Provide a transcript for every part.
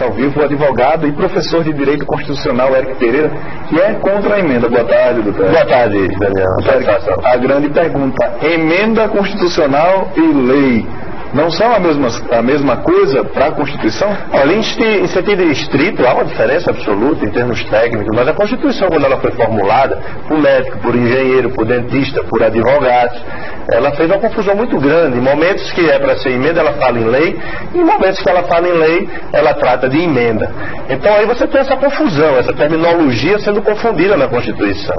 ao vivo o advogado e professor de Direito Constitucional Éric Pereira, que é contra a emenda. Boa tarde, doutor. Boa tarde, Daniel. A grande pergunta: emenda constitucional e lei não são a mesma coisa para a Constituição? Olha, em sentido estrito, há uma diferença absoluta em termos técnicos, mas a Constituição, quando ela foi formulada, por médico, por engenheiro, por dentista, por advogados, ela fez uma confusão muito grande. Em momentos que é para ser emenda, ela fala em lei, e em momentos que ela fala em lei, ela trata de emenda. Então aí você tem essa confusão, essa terminologia sendo confundida na Constituição.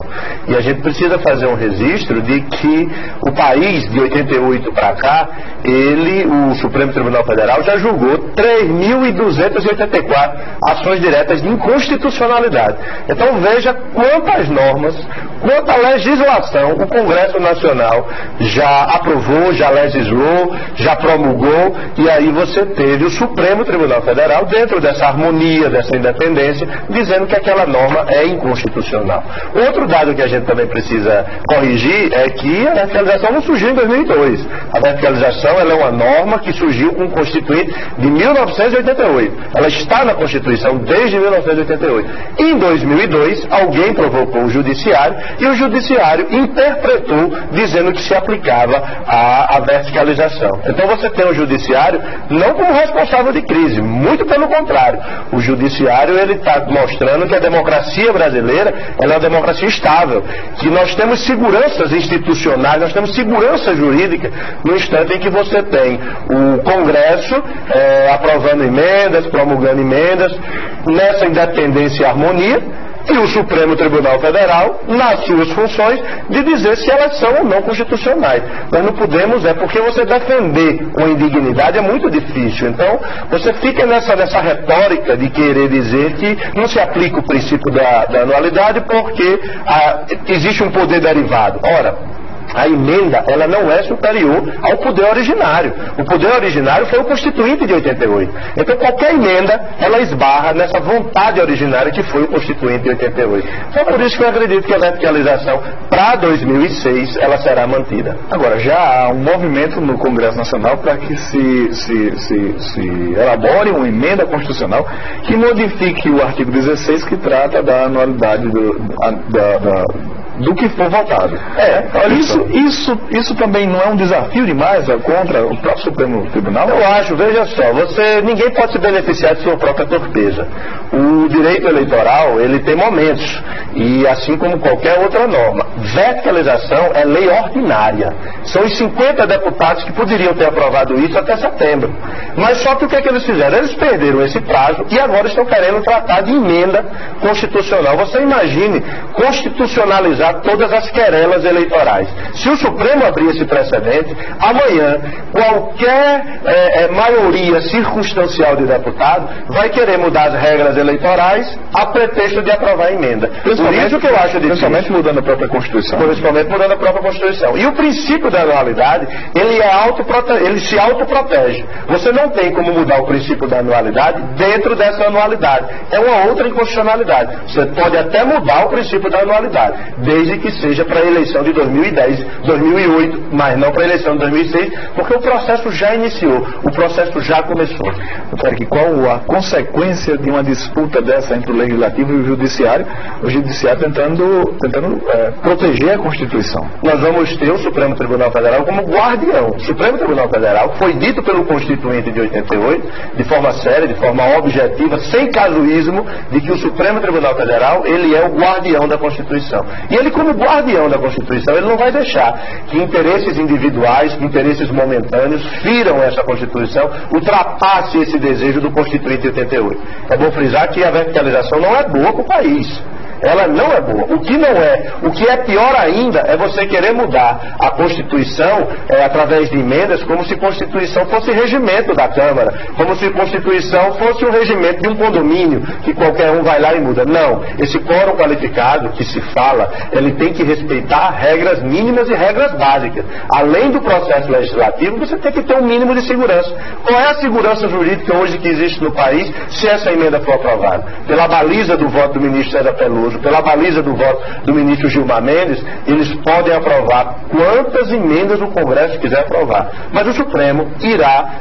E a gente precisa fazer um registro de que o país, de 88 para cá, o Supremo Tribunal Federal já julgou 3.284 ações diretas de inconstitucionalidade. Então veja quantas normas, quanta legislação o Congresso Nacional já aprovou, já legislou, já promulgou, e aí você teve o Supremo Tribunal Federal, dentro dessa harmonia, dessa independência, dizendo que aquela norma é inconstitucional. Outro dado que a gente também precisa corrigir é que a verticalização não surgiu em 2002. A verticalização ela é uma norma que surgiu com o Constituinte de 1988. Ela está na Constituição desde 1988. Em 2002, alguém provocou o Judiciário e o Judiciário interpretou dizendo que se aplicava a verticalização. Então você tem o Judiciário não como responsável de crise, muito pelo contrário. O Judiciário ele está mostrando que a democracia brasileira ela é uma democracia estável, que nós temos seguranças institucionais, nós temos segurança jurídica no instante em que você tem o Congresso aprovando emendas, promulgando emendas, nessa independência e harmonia, e o Supremo Tribunal Federal, nas suas funções, de dizer se elas são ou não constitucionais. Nós não podemos, porque você defender uma indignidade é muito difícil. Então, você fica nessa retórica de querer dizer que não se aplica o princípio da anualidade porque existe um poder derivado. Ora, a emenda, ela não é superior ao poder originário. O poder originário foi o Constituinte de 88. Então, qualquer emenda, ela esbarra nessa vontade originária que foi o Constituinte de 88. Então, por isso que eu acredito que a verticalização, para 2006, ela será mantida. Agora, já há um movimento no Congresso Nacional para que se elabore uma emenda constitucional que modifique o artigo 16, que trata da anualidade do que for votado. Isso também não é um desafio demais contra o próprio Supremo Tribunal? Eu acho, veja só, ninguém pode se beneficiar de sua própria torpeza. O direito eleitoral, ele tem momentos, e assim como qualquer outra norma. Verticalização é lei ordinária. São os 50 deputados que poderiam ter aprovado isso até setembro. Mas só que o que é que eles fizeram? Eles perderam esse prazo e agora estão querendo tratar de emenda constitucional. Você imagine constitucionalizar todas as querelas eleitorais. Se o Supremo abrir esse precedente, amanhã qualquer maioria circunstancial de deputado vai querer mudar as regras eleitorais a pretexto de aprovar a emenda. Por isso que eu acho difícil. Principalmente mudando a própria Constituição. Principalmente mudando a própria Constituição. E o princípio da anualidade, ele se autoprotege. Você não tem como mudar o princípio da anualidade dentro dessa anualidade. É uma outra inconstitucionalidade. Você pode até mudar o princípio da anualidade, desde que seja para a eleição de 2010, 2008, mas não para a eleição de 2006, porque o processo já iniciou, o processo já começou. Qual a consequência de uma disputa dessa entre o Legislativo e o Judiciário tentando proteger a Constituição? Nós vamos ter o Supremo Tribunal Federal como guardião. O Supremo Tribunal Federal foi dito pelo Constituinte de 88, de forma séria, de forma objetiva, sem casuísmo, de que o Supremo Tribunal Federal, ele é o guardião da Constituição. E ele, como guardião da Constituição, ele não vai deixar que interesses individuais, que interesses momentâneos, firam essa Constituição, ultrapasse esse desejo do Constituinte de 88. É bom frisar que a verticalização não é boa para o país. Ela não é boa. O que não é, o que é pior ainda é você querer mudar a Constituição através de emendas, como se Constituição fosse regimento da Câmara, como se Constituição fosse um regimento de um condomínio, que qualquer um vai lá e muda. Não. Esse quórum qualificado que se fala, ele tem que respeitar regras mínimas e regras básicas. Além do processo legislativo, você tem que ter um mínimo de segurança. Qual é a segurança jurídica hoje que existe no país se essa emenda for aprovada? Pela baliza do voto do ministro César Pelúcio, Barroso, pela baliza do voto do ministro Gilmar Mendes, eles podem aprovar quantas emendas o Congresso quiser aprovar. Mas o Supremo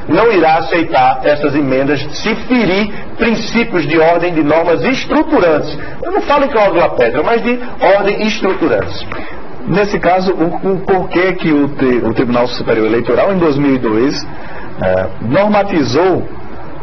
não irá aceitar essas emendas se ferir princípios de ordem de normas estruturantes. Eu não falo em cláusula pétrea, mas de ordem estruturantes. Nesse caso, por que o Tribunal Superior Eleitoral, em 2002, normatizou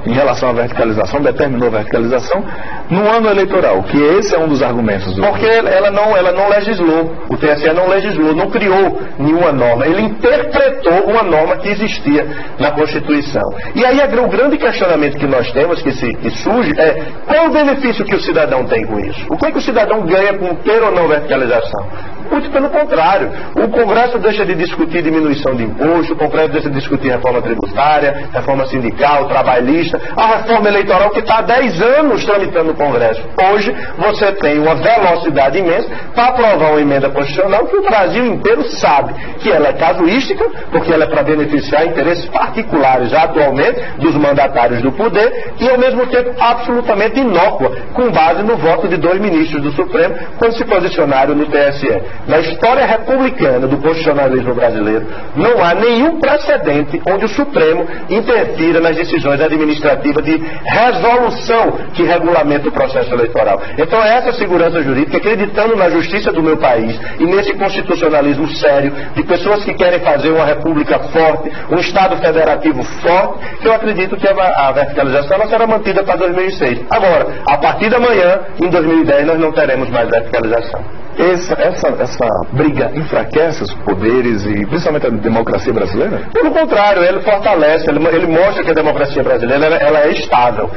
em relação à verticalização, determinou a verticalização no ano eleitoral, que esse é um dos argumentos do... Porque ela não legislou, o TSE não legislou, não criou nenhuma norma, ele interpretou uma norma que existia na Constituição. E aí o grande questionamento que nós temos, que surge, é qual o benefício que o cidadão tem com isso? O que é que o cidadão ganha com ter ou não verticalização? Muito pelo contrário, o Congresso deixa de discutir diminuição de imposto, o Congresso deixa de discutir reforma tributária, reforma sindical, trabalhista, a reforma eleitoral que está há 10 anos tramitando no Congresso. Hoje você tem uma velocidade imensa para aprovar uma emenda constitucional que o Brasil inteiro sabe que ela é casuística, porque ela é para beneficiar interesses particulares atualmente dos mandatários do poder e ao mesmo tempo absolutamente inócua, com base no voto de 2 ministros do Supremo quando se posicionaram no TSE. Na história republicana do constitucionalismo brasileiro, não há nenhum precedente onde o Supremo interfira nas decisões administrativas de resolução que regulamenta o processo eleitoral. Então é essa segurança jurídica, acreditando na justiça do meu país e nesse constitucionalismo sério, de pessoas que querem fazer uma república forte, um Estado federativo forte, que eu acredito que a verticalização ela será mantida para 2006. Agora, a partir de amanhã, em 2010, nós não teremos mais verticalização. Essa briga enfraquece os poderes e principalmente a democracia brasileira? Pelo contrário, ele fortalece, ele mostra que a democracia brasileira ela é estável.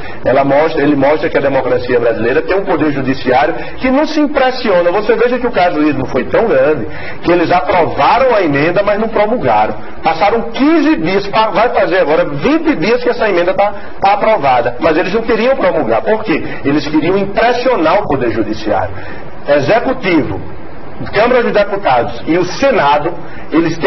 Ele mostra que a democracia brasileira tem um poder judiciário que não se impressiona. Você veja que o casuísmo foi tão grande que eles aprovaram a emenda, mas não promulgaram. Passaram 15 dias, vai fazer agora 20 dias que essa emenda está aprovada. Mas eles não queriam promulgar. Por quê? Eles queriam impressionar o poder judiciário. Executivo, Câmara dos Deputados e o Senado, eles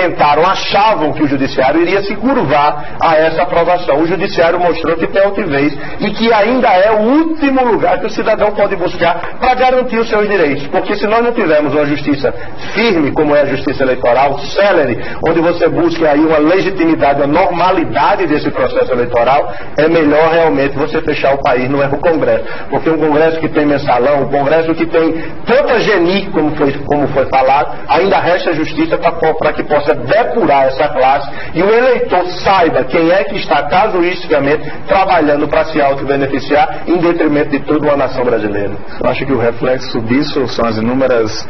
achavam que o Judiciário iria se curvar a essa aprovação. O Judiciário mostrou que tem altivez e que ainda é o último lugar que o cidadão pode buscar para garantir os seus direitos. Porque se nós não tivermos uma justiça firme, como é a justiça eleitoral, célere, onde você busque aí uma legitimidade, uma normalidade desse processo eleitoral, é melhor realmente você fechar o país, não é o Congresso. Porque um Congresso que tem mensalão, um Congresso que tem tanta geni, como foi falado, ainda resta justiça para que possa depurar essa classe e o eleitor saiba quem é que está casuisticamente trabalhando para se auto-beneficiar em detrimento de toda uma nação brasileira. Eu acho que o reflexo disso são as inúmeras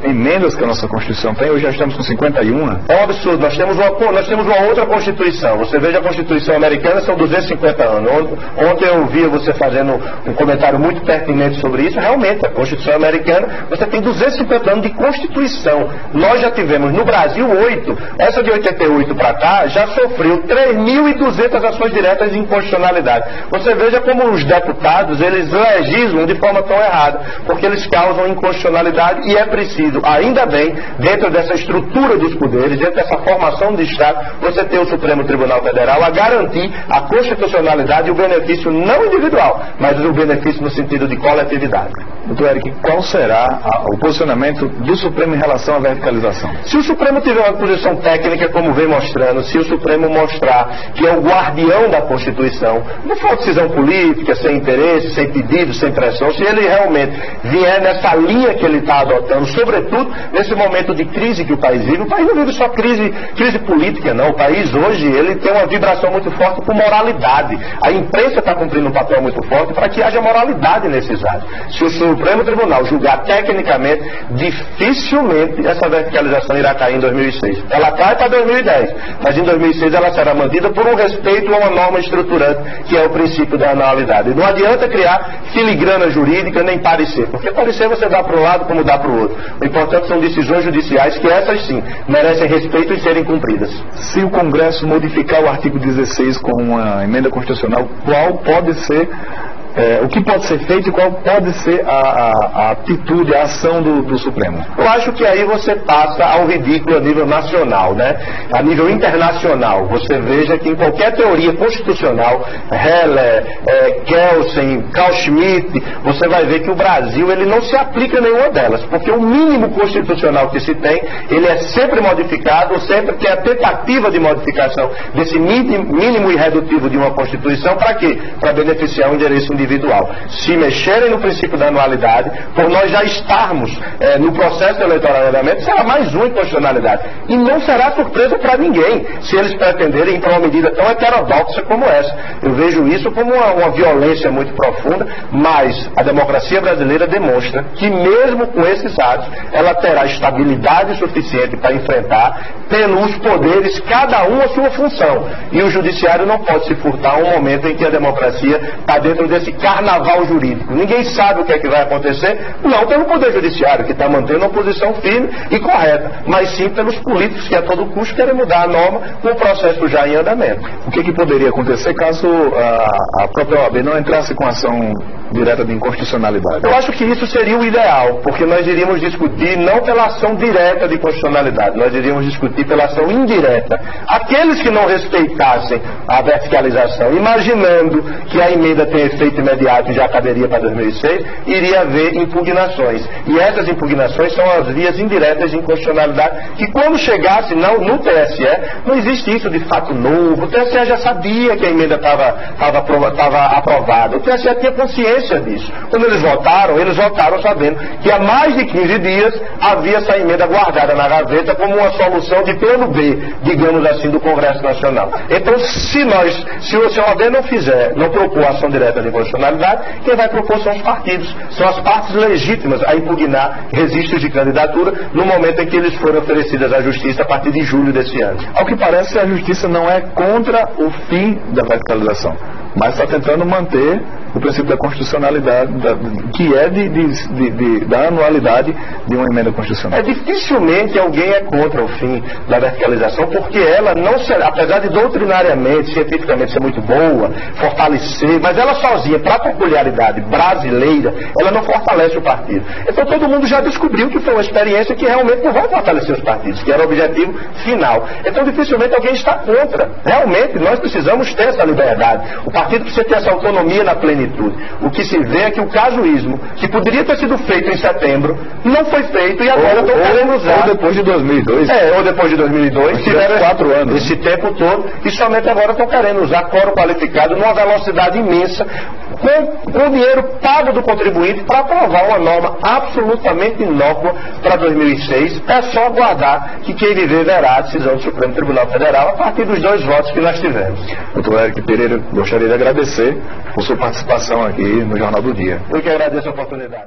emendas que a nossa Constituição tem. Hoje já estamos com 51. É um absurdo. Nós temos uma outra Constituição. Você veja a Constituição americana, são 250 anos. Ontem eu ouvia você fazendo um comentário muito pertinente sobre isso. Realmente, a Constituição americana, você tem 250 anos de Constituição. Nós já tivemos no Brasil 8. Essa de 88 para cá já sofreu 3.200 ações diretas de inconstitucionalidade. Você veja como os deputados, eles legislam de forma tão errada, porque eles causam inconstitucionalidade e é preciso, ainda bem, dentro dessa estrutura dos poderes, dentro dessa formação de Estado, você ter o Supremo Tribunal Federal a garantir a constitucionalidade e o benefício não individual, mas o benefício no sentido de coletividade. Doutor Eric, qual será o posicionamento do Supremo em relação à verticalização? Se o Supremo tiver uma posição técnica, como vem mostrando, se o Supremo mostrar que é o guardião da Constituição, não for decisão política, sem interesse, sem pedido, sem pressão, se ele realmente vier nessa linha que ele está adotando, sobretudo nesse momento de crise que o país vive não vive só crise política, não. O país hoje, ele tem uma vibração muito forte por moralidade. A imprensa está cumprindo um papel muito forte para que haja moralidade nesses atos. Se o Supremo Tribunal julgar tecnicamente, dificilmente essa verticalização irá cair em 2006. Ela cai para 2010, mas em 2006 ela será mantida por um respeito a uma norma estruturante, que é o princípio da anualidade. Não adianta criar filigrana jurídica nem parecer, porque parecer você dá para um lado como dá para o outro. O importante são decisões judiciais que essas sim merecem respeito e serem cumpridas. Se o Congresso modificar o artigo 16 com uma emenda constitucional, qual pode ser o que pode ser feito e qual pode ser a atitude, a ação do Supremo? Eu acho que aí você passa ao ridículo a nível nacional, né? A nível internacional. Você veja que em qualquer teoria constitucional, Heller, Kelsen, Carl Schmitt, você vai ver que o Brasil ele não se aplica a nenhuma delas, porque o mínimo constitucional que se tem, ele é sempre modificado, sempre que a tentativa de modificação desse mínimo irredutivo de uma Constituição, para quê? Para beneficiar o interesse individual. Se mexerem no princípio da anualidade, por nós já estarmos no processo eleitoral de andamento, será mais uma inconstitucionalidade. E não será surpresa para ninguém, se eles pretenderem ir para uma medida tão heterodoxa como essa. Eu vejo isso como uma violência muito profunda, mas a democracia brasileira demonstra que mesmo com esses atos, ela terá estabilidade suficiente para enfrentar, tendo os poderes, cada um a sua função. E o judiciário não pode se furtar um momento em que a democracia está dentro desse carnaval jurídico. Ninguém sabe o que é que vai acontecer, não pelo Poder Judiciário, que está mantendo uma posição firme e correta, mas sim pelos políticos que a todo custo querem mudar a norma com o processo já em andamento. O que poderia acontecer caso a própria OAB não entrasse com ação direta de inconstitucionalidade? Eu acho que isso seria o ideal, porque nós iríamos discutir não pela ação direta de constitucionalidade, nós iríamos discutir pela ação indireta. Aqueles que não respeitassem a verticalização, imaginando que a emenda tem efeito imediato e já caberia para 2006, iria haver impugnações. E essas impugnações são as vias indiretas de inconstitucionalidade, que quando chegasse no TSE, não existe isso de fato novo. O TSE já sabia que a emenda estava aprovada. O TSE tinha consciência disso. Quando eles votaram sabendo que há mais de 15 dias havia essa emenda guardada na gaveta como uma solução de plano B, digamos assim, do Congresso Nacional. Então, se o OAB não propor ação direta de inconstitucionalidade, quem vai propor são os partidos. São as partes legítimas a impugnar registros de candidatura no momento em que eles foram oferecidas à Justiça a partir de julho desse ano. Ao que parece, a Justiça não é contra o fim da verticalização, mas está tentando manter o princípio da constitucionalidade, que é da anualidade de uma emenda constitucional. Dificilmente alguém é contra o fim da verticalização, porque ela não será, apesar de doutrinariamente, cientificamente ser muito boa, fortalecer, mas ela sozinha, para a peculiaridade brasileira, ela não fortalece o partido. Então todo mundo já descobriu que foi uma experiência que realmente não vai fortalecer os partidos, que era o objetivo final. Então dificilmente alguém está contra. Realmente nós precisamos ter essa liberdade. O partido precisa ter essa autonomia na plenitude. O que se vê é que o casuísmo, que poderia ter sido feito em setembro, não foi feito e agora estão querendo usar. Ou depois de 2002. Ou depois de 2002. Tiveram 4 anos. Esse tempo todo, e somente agora estão querendo usar quórum qualificado numa velocidade imensa, com o dinheiro pago do contribuinte para aprovar uma norma absolutamente inócua para 2006. É só aguardar que quem viver verá a decisão do Supremo Tribunal Federal a partir dos 2 votos que nós tivemos. Doutor Eric Pereira, gostaria de agradecer por sua participação aqui no Jornal do Dia. Eu que agradeço a oportunidade.